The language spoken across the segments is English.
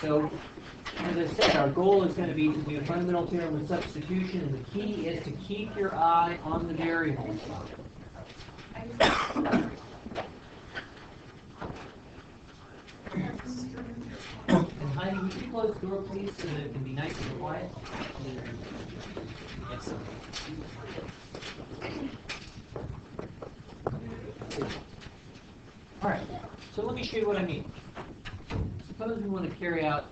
So, as I said, our goal is going to be to do fundamental theorem with substitution, and the key is to keep your eye on the variables. And Heidi, would you close the door, please, so that it can be nice and quiet? Yes, sir. All right, so let me show you what I mean. Suppose we want to carry out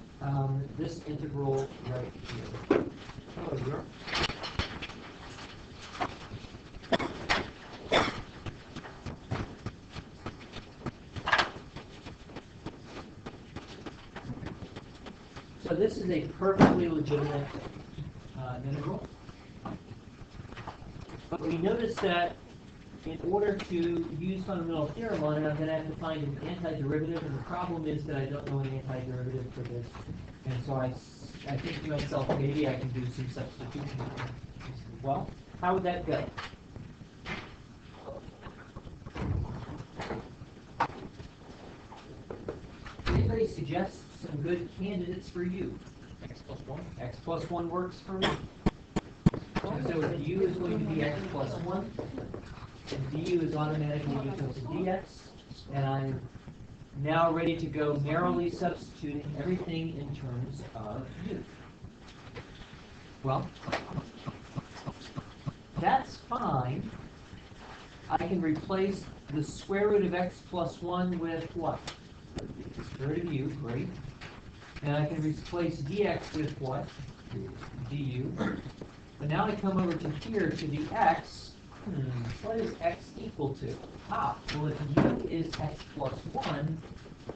this integral right here. Hello, Europe. So this is a perfectly legitimate integral. But we notice that in order to use fundamental theorem on it, I'm going to have to find an antiderivative, and the problem is that I don't know an antiderivative for this. And so I think to myself, maybe I can do some substitution. Well, how would that go? Anybody suggest some good candidates for u? X plus 1. X plus 1 works for me. So u is going to be x plus 1. And du is automatically equal to dx. And I'm now ready to go merrily substituting everything in terms of u. Well, that's fine. I can replace the square root of x plus 1 with what? The square root of u, great. And I can replace dx with what? Du. But now I come over to here to the x. What is x equal to? Well, if u is x plus 1,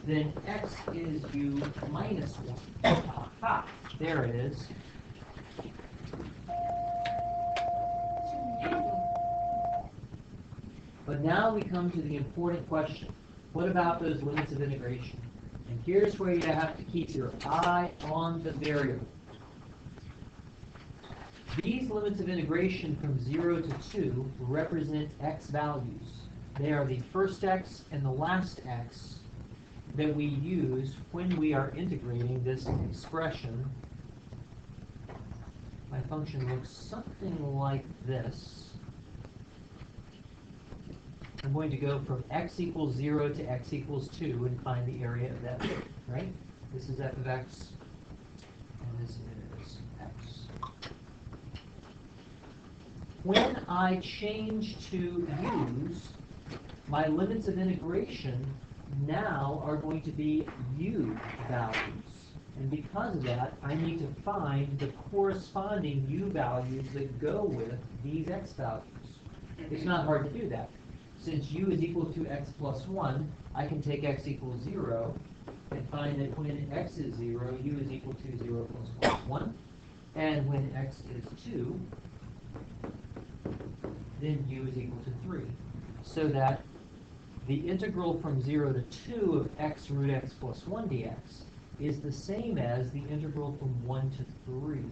then x is u minus 1. There it is. But now we come to the important question. What about those limits of integration? And here's where you have to keep your eye on the variable. These limits of integration from 0 to 2 represent x values. They are the first x and the last x that we use when we are integrating this expression. My function looks something like this. I'm going to go from x equals 0 to x equals 2 and find the area of that, right? This is f of x, and this is x. When I change to u's, my limits of integration now are going to be u values. And because of that, I need to find the corresponding u values that go with these x values. It's not hard to do that. Since u is equal to x plus 1, I can take x equals 0 and find that when x is 0, u is equal to 0 plus 1. And when x is 2, then u is equal to 3. So that the integral from 0 to 2 of x root x plus 1 dx is the same as the integral from 1 to 3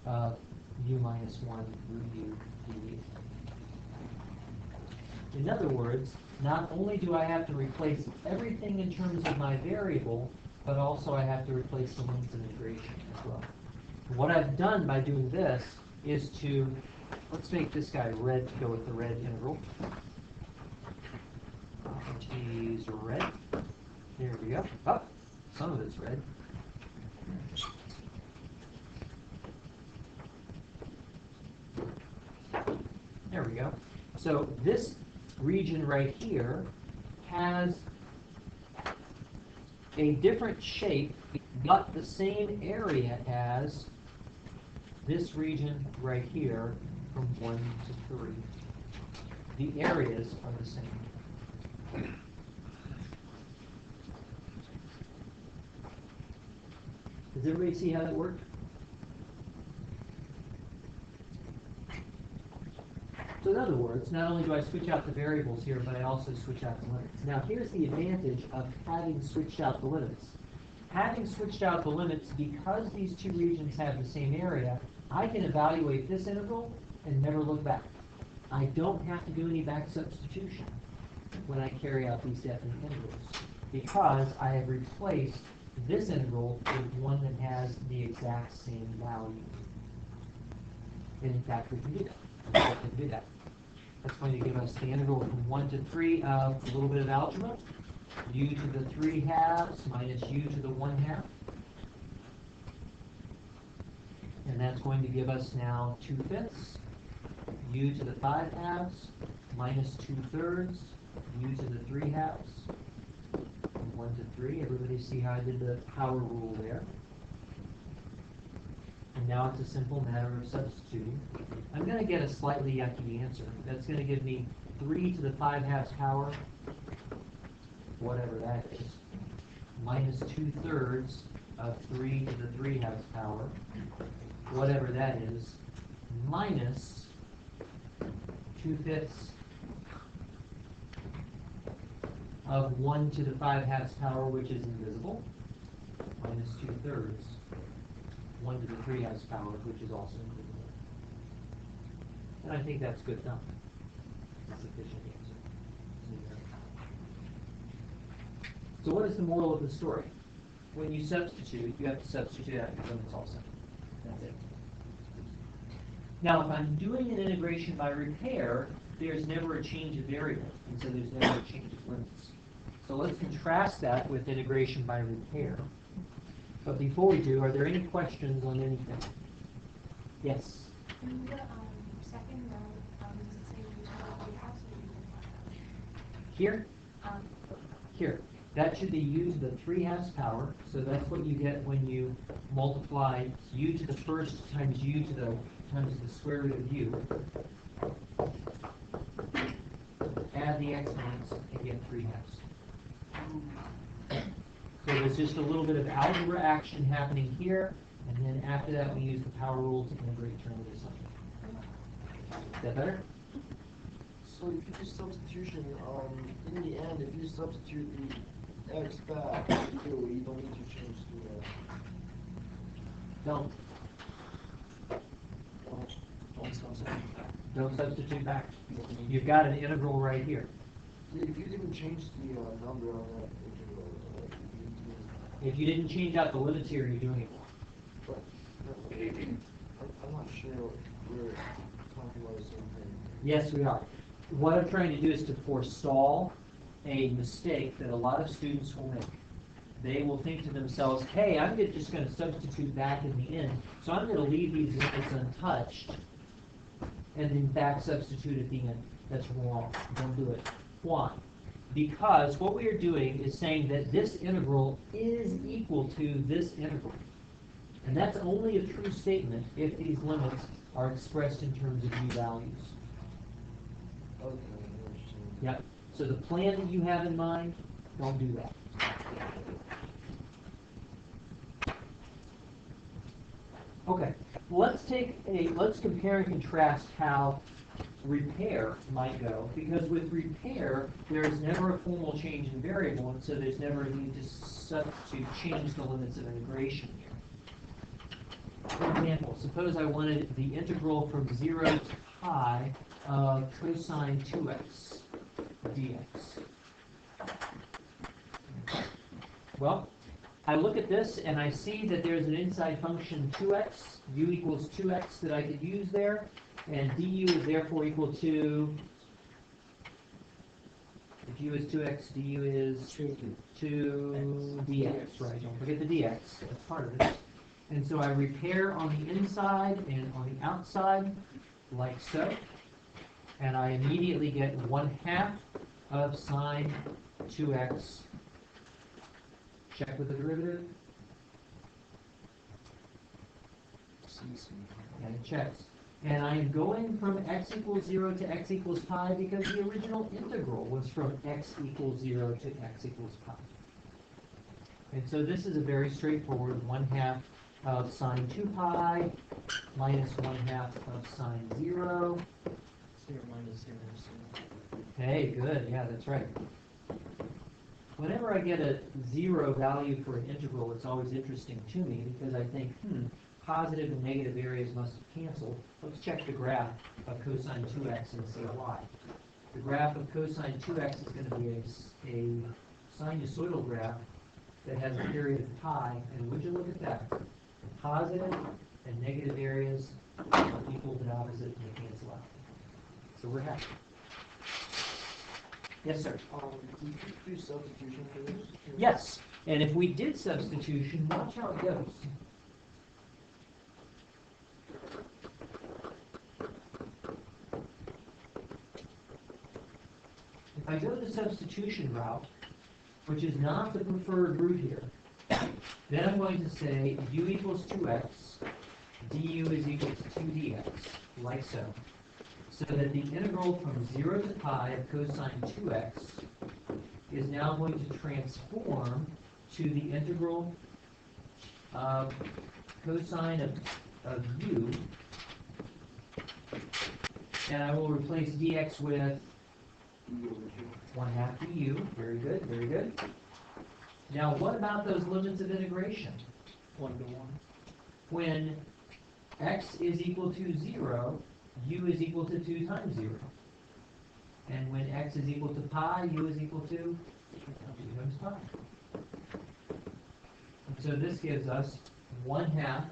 of u minus 1 root u dv. In other words, not only do I have to replace everything in terms of my variable, but also I have to replace the limits of integration as well. What I've done by doing this is to, let's make this guy red to go with the red integral. Use red. There we go. Oh, some of it's red. There we go. So this region right here has a different shape, but the same area as this region right here from 1 to 3. The areas are the same. Does everybody see how that worked? So in other words, not only do I switch out the variables here, but I also switch out the limits. Now here's the advantage of having switched out the limits. Having switched out the limits, because these two regions have the same area, I can evaluate this integral and never look back. I don't have to do any back substitution when I carry out these definite integrals, because I have replaced this integral is one that has the exact same value. And in fact, we can do that. We can do that. That's going to give us the integral from 1 to 3 of a little bit of algebra. U to the 3/2 minus u to the 1/2. And that's going to give us now 2/5. U to the 5/2 minus 2/3. U to the 3/2. From 1 to 3. Everybody see how I did the power rule there? And now it's a simple matter of substituting. I'm going to get a slightly yucky answer. That's going to give me 3 to the 5/2 power, whatever that is, minus 2/3 of 3 to the 3/2 power, whatever that is, minus 2/5 of 1 to the 5/2 power, which is invisible, minus 2/3, 1 to the 3/2 power, which is also invisible. And I think that's good enough. It's a sufficient answer. So what is the moral of the story? When you substitute, you have to substitute out your limits also. That's it. Now, if I'm doing an integration by repair, there's never a change of variable, and so there's never a change of limits. So let's contrast that with integration by repair. But before we do, are there any questions on anything? Yes? In the second row, does it say u to the 3/2 or u to the 1/2? Here? Here. That should be u to the 3/2 power, so that's what you get when you multiply u to the first times u to the times the square root of u. Add the exponents and get 3/2. So there's just a little bit of algebra action happening here, and then after that we use the power rule to integrate term to something. Is that better? So if you do substitution, in the end, if you substitute the x back, you don't need to change the... Don't substitute back. You've got an integral right here. If you didn't change the number on that integral, If you didn't change out the limits here, you're doing it. but I'm not sure we're talking about the same thing. Yes, we are. What I'm trying to do is to forestall a mistake that a lot of students will make. They will think to themselves, hey, I'm just going to substitute back in the end, so I'm going to leave these limits untouched and then back substitute at the end. That's wrong. Don't do it. Why? Because what we are doing is saying that this integral is equal to this integral. And that's only a true statement if these limits are expressed in terms of u values. Okay, I understand. Yep. So the plan that you have in mind, don't do that. Okay. Let's compare and contrast how repair might go, because with repair, there is never a formal change in variable, and so there's never a need to change the limits of integration here. For example, suppose I wanted the integral from 0 to pi of cosine 2x dx. Well, I look at this and I see that there's an inside function 2x, u equals 2x that I could use there, and du is therefore equal to, if u is 2x, du is 2 dx, right? Don't forget the dx, that's part of it. And so I repair on the inside and on the outside, like so, and I immediately get 1/2 of sine 2x. Check with the derivative. And it checks. And I am going from x equals 0 to x equals pi because the original integral was from x equals 0 to x equals pi. And so this is a very straightforward 1/2 of sine 2 pi minus 1/2 of sine 0. 0 minus 0, Hey, good. Yeah, that's right. Whenever I get a 0 value for an integral, it's always interesting to me because I think, positive and negative areas must have canceled. Let's check the graph of cosine 2x and see why. The graph of cosine 2x is going to be a sinusoidal graph that has a period of pi, and would you look at that? Positive and negative areas are equal to the opposite and they cancel out. So we're happy. Yes, sir? Did you do substitution for this? Yes, and if we did substitution, watch how it goes. If I go the substitution route, which is not the preferred route here, then I'm going to say u equals 2x, du is equal to 2dx, like so. So that the integral from 0 to pi of cosine 2x is now going to transform to the integral of cosine of u, and I will replace dx with 1/2 du. Very good, very good. Now, what about those limits of integration? 1 to 1. When x is equal to 0, u is equal to 2 times 0. And when x is equal to pi, u is equal to 2 times pi. And so this gives us 1/2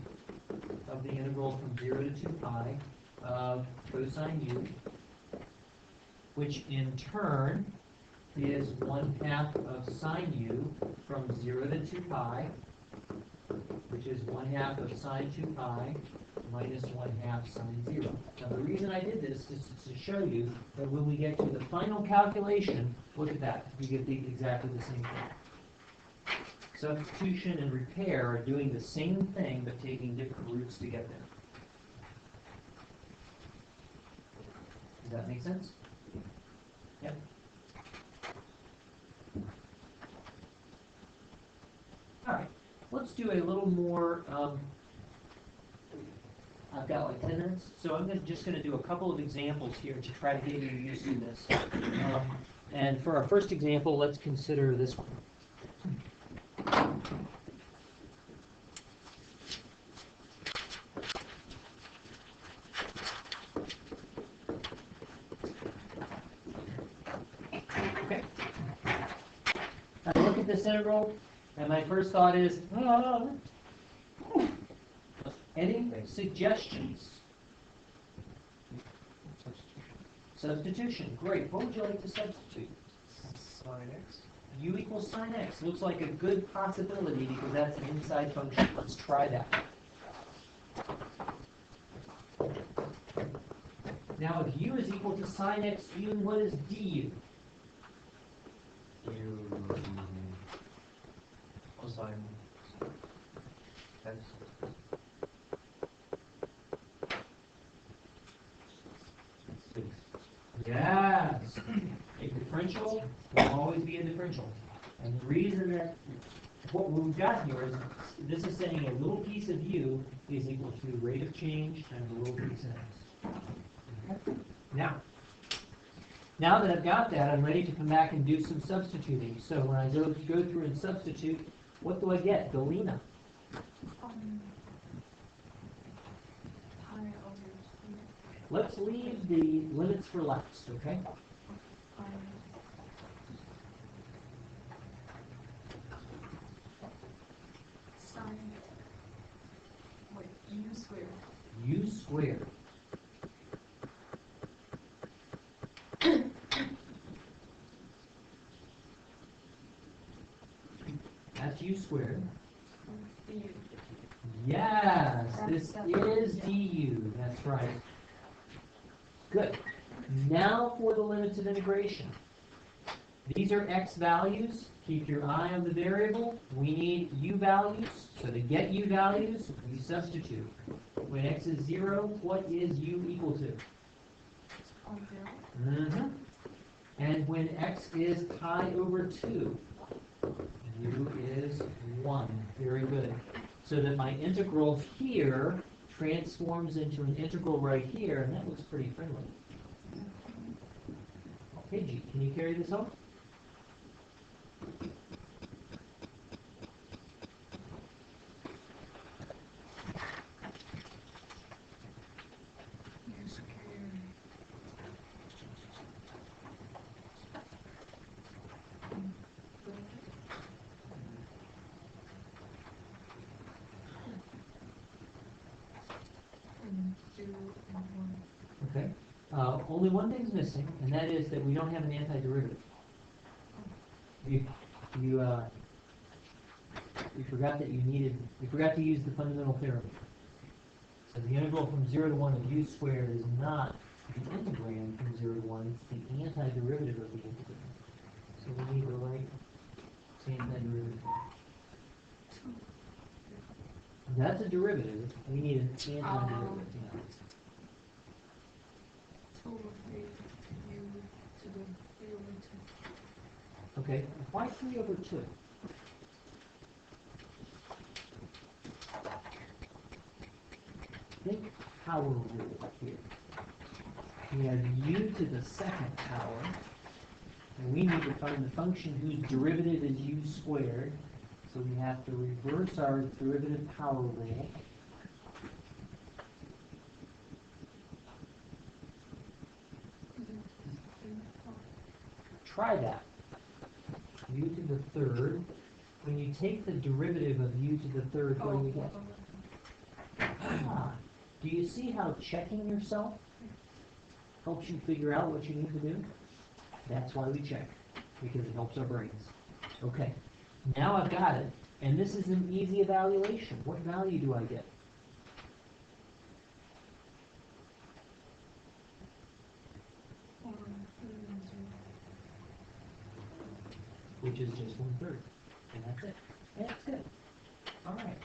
of the integral from 0 to 2 pi of cosine u, which in turn is 1/2 of sine u from 0 to 2 pi, which is 1/2 of sine 2 pi minus 1/2 sine 0. Now the reason I did this is to show you that when we get to the final calculation, look at that, we get exactly the same thing. Substitution and repair are doing the same thing but taking different routes to get there. Does that make sense? Yep. All right, let's do a little more. I've got like 10 minutes, so I'm just going to do a couple of examples here to try to get you used to this. And for our first example, let's consider this one. Okay. I look at this integral, and my first thought is, any suggestions? Substitution. Great. What would you like to substitute? Sine x. U equals sine x. Looks like a good possibility because that's an inside function. Let's try that. Now, if u is equal to sine x, even what is du? Cosine x. Yes. A differential will always be a differential. And the reason that what we've got here is this is saying a little piece of u is equal to rate of change times a little piece of x. Okay. Now that I've got that, I'm ready to come back and do some substituting. So when I go through and substitute, what do I get? Galena. Pi over 2. Let's leave the limits for last, okay? Sine, wait, u squared. U squared. That's u squared. Du. Yes, this That's is yeah. du. That's right. Good. Now for the limits of integration. These are x values. Keep your eye on the variable. We need u values. So to get u values, we substitute. When x is 0, what is u equal to? 0. And when x is pi over 2, u is 1. Very good. So that my integral here transforms into an integral right here, and that looks pretty friendly. Okay, G, can you carry this on? Okay? Only one thing's missing, and that is that we don't have an antiderivative. You, you, uh, you forgot that you forgot to use the fundamental theorem. So the integral from 0 to 1 of u squared is not the integrand from 0 to 1, it's the antiderivative of the integrand. So we need to write the antiderivative. That's a derivative, we need an antiderivative. Yeah. 2 over 3 u to the 3 over 2. Okay, why 3 over 2? Think power rule here. We have u to the second power, and we need to find the function whose derivative is u squared, so we have to reverse our derivative power rule. Try that. U to the third. When you take the derivative of u to the third, what do you get? Do you see how checking yourself helps you figure out what you need to do? That's why we check, because it helps our brains. Okay, now I've got it, and this is an easy evaluation. What value do I get? Which is just 1/3, and that's it. And that's good. All right.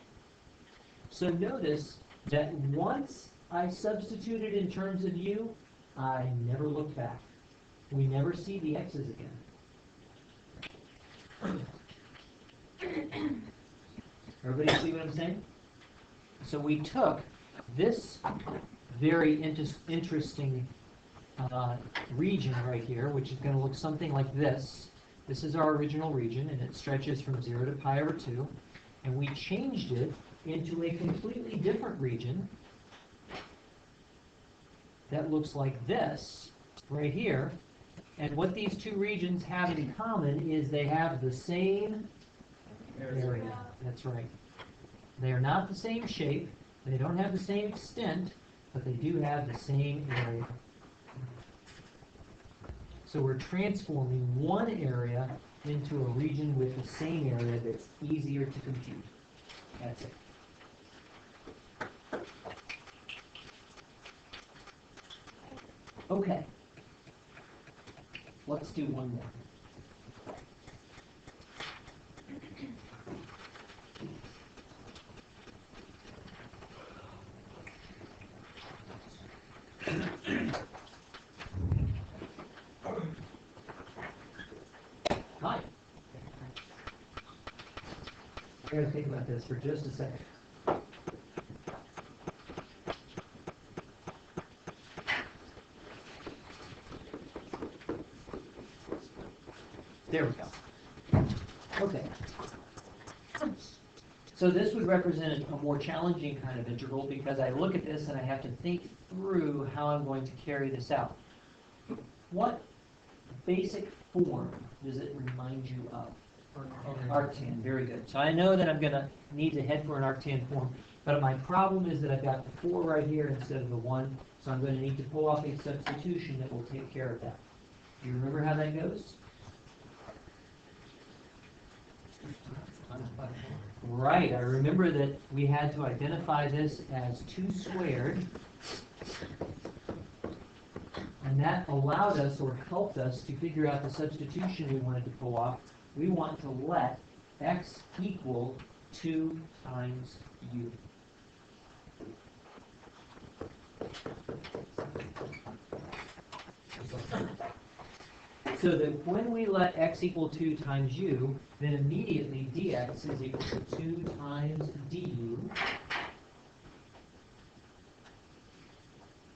So notice that once I substituted in terms of u, I never looked back. We never see the x's again. Everybody see what I'm saying? So we took this very interesting region right here, which is going to look something like this. This is our original region, and it stretches from 0 to pi over 2. And we changed it into a completely different region that looks like this, right here. And what these two regions have in common is they have the same area. That's right. They are not the same shape, they don't have the same extent, but they do have the same area. So we're transforming one area into a region with the same area that's easier to compute. That's it. Okay. Let's do one more. Hi. I gotta think about this for just a second. There we go. Okay. So this would represent a more challenging kind of integral because I look at this and I have to think through how I'm going to carry this out. What basic form does it remind you of? Arctan, very good. So I know that I'm going to need to head for an arctan form, but my problem is that I've got the 4 right here instead of the 1, so I'm going to need to pull off a substitution that will take care of that. Do you remember how that goes? Right, I remember that we had to identify this as 2 squared, and that allowed us or helped us to figure out the substitution we wanted to pull off. We want to let x equal 2 times u. So that when we let x equal 2 times u, then immediately dx is equal to 2 times du.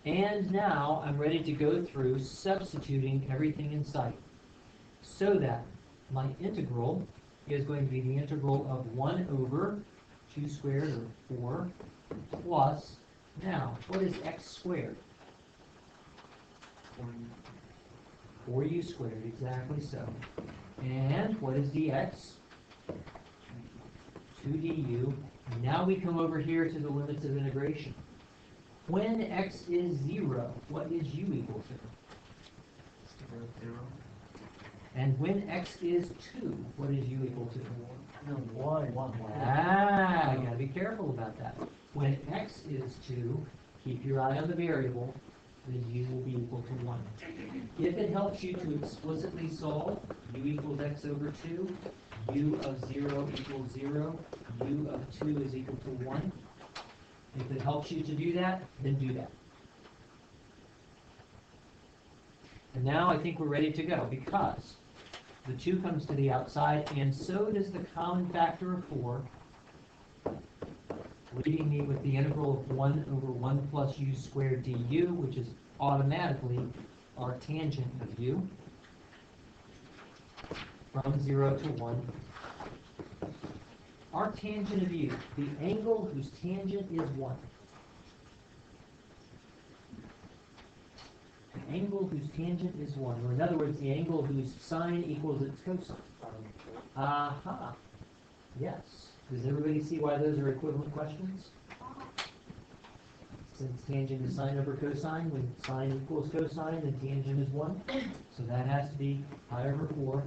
And now I'm ready to go through substituting everything in sight. So that my integral is going to be the integral of 1 over 2 squared, or 4, plus, now, what is x squared? 4u squared, exactly so. And what is dx? 2 du. Now we come over here to the limits of integration. When x is 0, what is u equal to? 0. And when x is 2, what is u equal to? No, 1. Ah, you gotta be careful about that. When x is 2, keep your eye on the variable, then u will be equal to 1. If it helps you to explicitly solve, u equals x over 2, u of 0 equals 0, u of 2 is equal to 1. If it helps you to do that, then do that. And now I think we're ready to go, because the 2 comes to the outside, and so does the common factor of 4, leaving me with the integral of 1 over 1 plus u squared du, which is automatically our tangent of u, from 0 to 1. Our tangent of u, the angle whose tangent is 1. The angle whose tangent is 1, or in other words, the angle whose sine equals its cosine. Aha. Yes. Does everybody see why those are equivalent questions? Since tangent is sine over cosine, when sine equals cosine, the tangent is 1. So that has to be pi over 4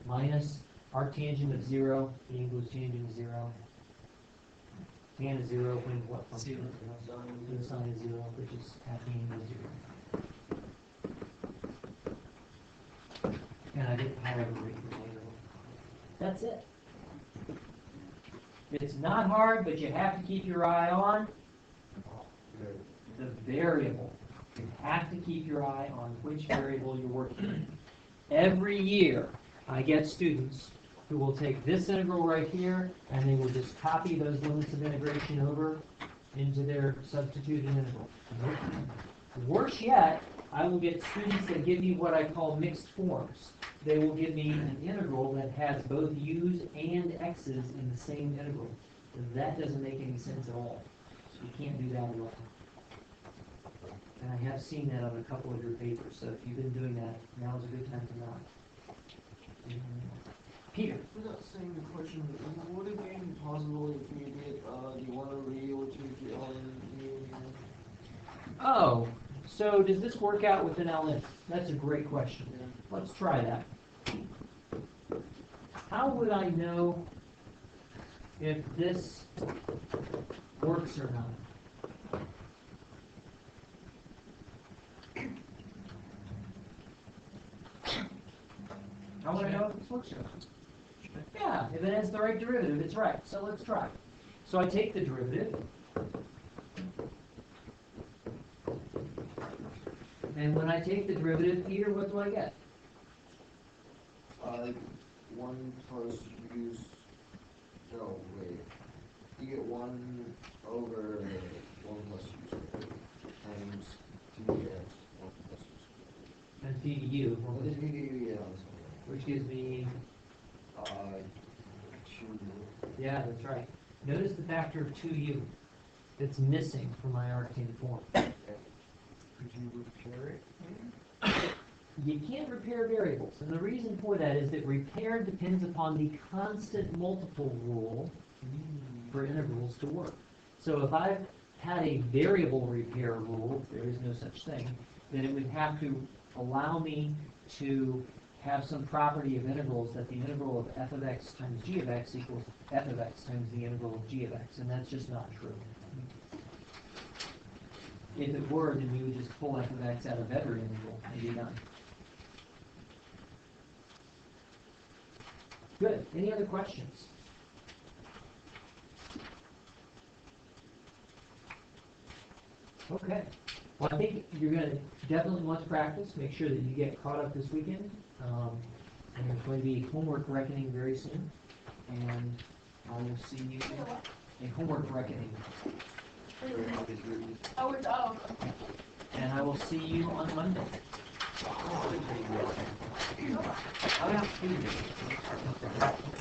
minus our tangent of 0, the angle whose tangent is 0. Tan is 0 when what function? 0. When sine is 0, which is at the angle of 0. And I get pi over 8 for later. That's it. It's not hard, but you have to keep your eye on the variable. You have to keep your eye on which variable you're working with. Every year, I get students who will take this integral right here, and they will just copy those limits of integration over into their substituted integral. Worse yet, I will get students that give me what I call mixed forms. They will give me an integral that has both u's and x's in the same integral. That doesn't make any sense at all. So you can't do that at all. And I have seen that on a couple of your papers, so if you've been doing that, now is a good time to not. Peter. Without saying the question, would it be possible if we did the 1 over e over 2 to ln u? Oh, so does this work out with an ln? That's a great question. Yeah. Let's try that. How would I know if this works or not? How would I know if this works or not? Yeah, if it has the right derivative, it's right. So let's try. So I take the derivative. And when I take the derivative, Peter, what do I get? 1 plus u. No, wait. You get 1 over 1 plus u squared times 2dx 1 plus u squared. And p to u, What is v to u? Yeah, that's which gives me, 2. yeah, that's right. Notice the factor of 2u that's missing from my arcane form. Could you repair it? You can't repair variables, and the reason for that is that repair depends upon the constant multiple rule for integrals to work. So if I had a variable repair rule, if there is no such thing, then it would have to allow me to have some property of integrals that the integral of f of x times g of x equals f of x times the integral of g of x, and that's just not true. If it were, then we would just pull f of x out of every integral and be done. Good. Any other questions? Okay. Well, I think you're going to definitely want to practice. Make sure that you get caught up this weekend. And there's going to be homework reckoning very soon. And I will see you in homework reckoning. Oh, it's, oh. And I will see you on Monday. I'll have to